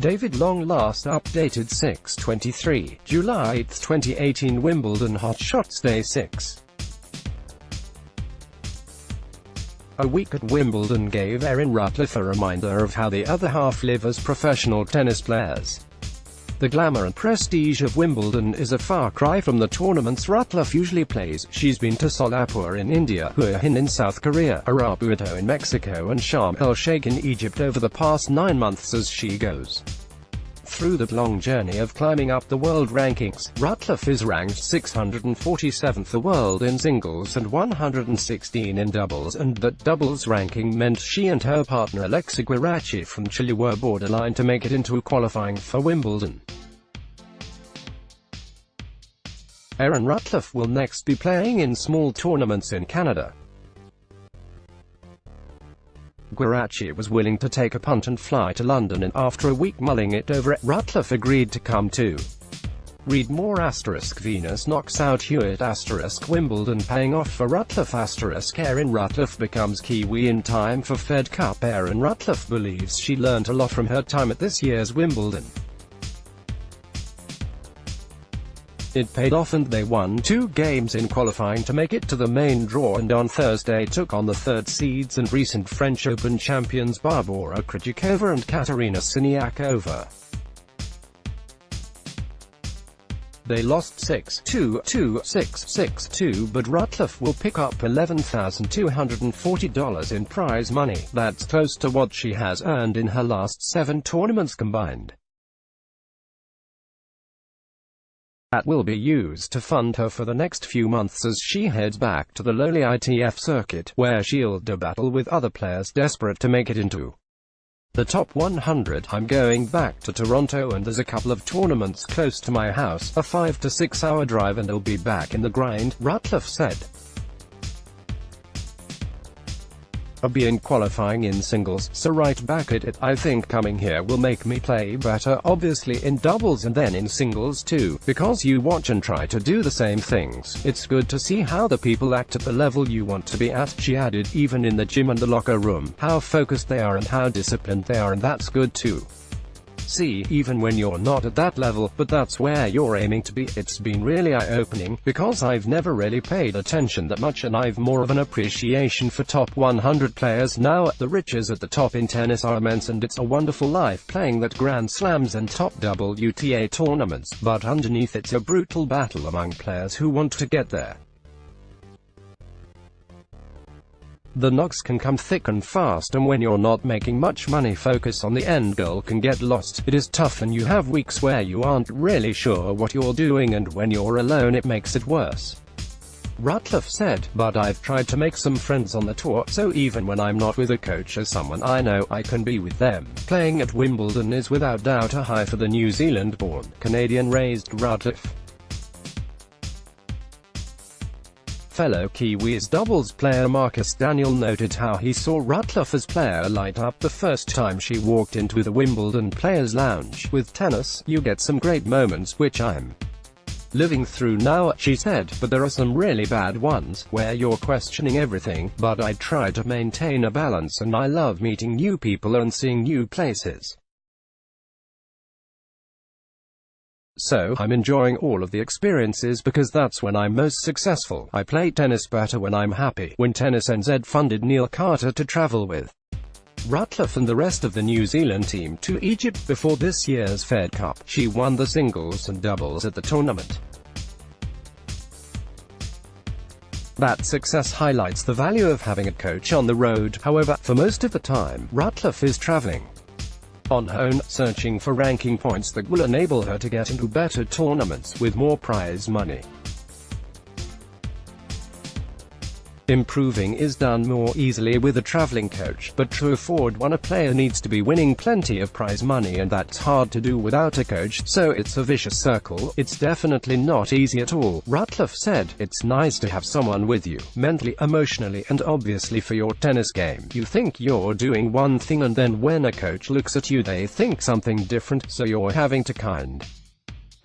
David Long last updated 6/23, July 8, 2018 Wimbledon Hot Shots Day 6. A week at Wimbledon gave Erin Routliffe a reminder of how the other half live as professional tennis players. The glamour and prestige of Wimbledon is a far cry from the tournaments Routliffe usually plays. She's been to Solapur in India, Hua Hin in South Korea, Arapuato in Mexico and Sharm el-Sheikh in Egypt over the past 9 months as she goes through that long journey of climbing up the world rankings. Routliffe is ranked 647th the world in singles and 116 in doubles, and that doubles ranking meant she and her partner Alexa Guarasci from Chile were borderline to make it into qualifying for Wimbledon. Erin Routliffe will next be playing in small tournaments in Canada. Guarasci was willing to take a punt and fly to London, and after a week mulling it over, Routliffe agreed to come too. Read more *. Venus knocks out Hewitt * Wimbledon paying off for Routliffe * Erin Routliffe becomes Kiwi in time for Fed Cup. Erin Routliffe believes she learned a lot from her time at this year's Wimbledon. It paid off and they won 2 games in qualifying to make it to the main draw, and on Thursday took on the third seeds and recent French Open champions Barbora Krejcikova and Katerina Siniakova. They lost 6-2, 2-6, 6-2, but Routliffe will pick up $11,240 in prize money. That's close to what she has earned in her last 7 tournaments combined. That will be used to fund her for the next few months as she heads back to the lowly ITF circuit, where she'll battle with other players desperate to make it into the top 100. I'm going back to Toronto and there's a couple of tournaments close to my house, a 5 to 6 hour drive, and I'll be back in the grind, Routliffe said. I'll be in qualifying in singles, so right back at it. I think coming here will make me play better, obviously in doubles and then in singles too, because you watch and try to do the same things. It's good to see how the people act at the level you want to be at, she added. Even in the gym and the locker room, how focused they are and how disciplined they are, and that's good too. See, even when you're not at that level, but that's where you're aiming to be. It's been really eye-opening, because I've never really paid attention that much, and I've more of an appreciation for top 100 players now. The riches at the top in tennis are immense, and it's a wonderful life playing that Grand Slams and top WTA tournaments, but underneath it's a brutal battle among players who want to get there. The knocks can come thick and fast, and when you're not making much money, focus on the end goal can get lost. It is tough and you have weeks where you aren't really sure what you're doing, and when you're alone it makes it worse, Routliffe said. But I've tried to make some friends on the tour, so even when I'm not with a coach or someone I know, I can be with them. Playing at Wimbledon is without doubt a high for the New Zealand-born, Canadian-raised Routliffe. Fellow Kiwis doubles player Marcus Daniel noted how he saw Routliffe as player light up the first time she walked into the Wimbledon Players Lounge. With tennis, you get some great moments, which I'm living through now, she said, but there are some really bad ones, where you're questioning everything, but I try to maintain a balance, and I love meeting new people and seeing new places. So, I'm enjoying all of the experiences because that's when I'm most successful. I play tennis better when I'm happy. When Tennis NZ funded Neil Carter to travel with Routliffe and the rest of the New Zealand team to Egypt before this year's Fed Cup, she won the singles and doubles at the tournament. That success highlights the value of having a coach on the road. However, for most of the time, Routliffe is traveling on her own, searching for ranking points that will enable her to get into better tournaments, with more prize money. Improving is done more easily with a traveling coach, but to afford one, a player needs to be winning plenty of prize money, and that's hard to do without a coach, so it's a vicious circle. It's definitely not easy at all, Routliffe said. It's nice to have someone with you, mentally, emotionally, and obviously for your tennis game. You think you're doing one thing, and then when a coach looks at you they think something different, so you're having to kind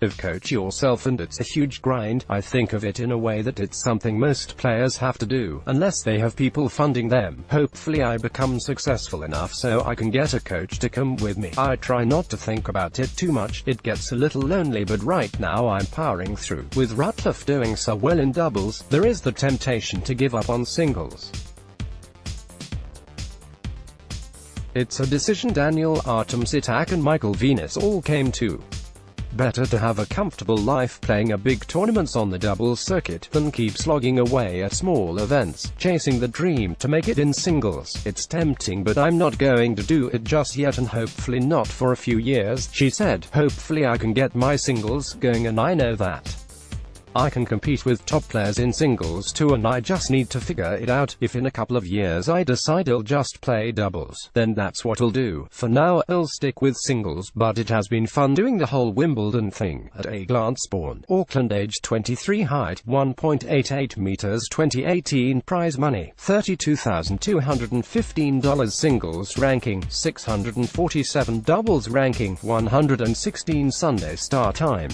Coach yourself, and it's a huge grind. I think of it in a way that it's something most players have to do, unless they have people funding them. Hopefully I become successful enough so I can get a coach to come with me. I try not to think about it too much, it gets a little lonely, but right now I'm powering through. With Routliffe doing so well in doubles, there is the temptation to give up on singles. It's a decision Daniel Artem Sitak and Michael Venus all came to. Better to have a comfortable life playing a big tournaments on the doubles circuit, than keep slogging away at small events, chasing the dream to make it in singles. It's tempting, but I'm not going to do it just yet, and hopefully not for a few years, she said. Hopefully I can get my singles going, and I know that I can compete with top players in singles too, and I just need to figure it out. If in a couple of years I decide I'll just play doubles, then that's what I'll do. For now, I'll stick with singles, but it has been fun doing the whole Wimbledon thing. At a glance, born Auckland, age 23, height 1.88 meters, 2018, prize money $32,215, singles ranking 647, doubles ranking 116, Sunday start time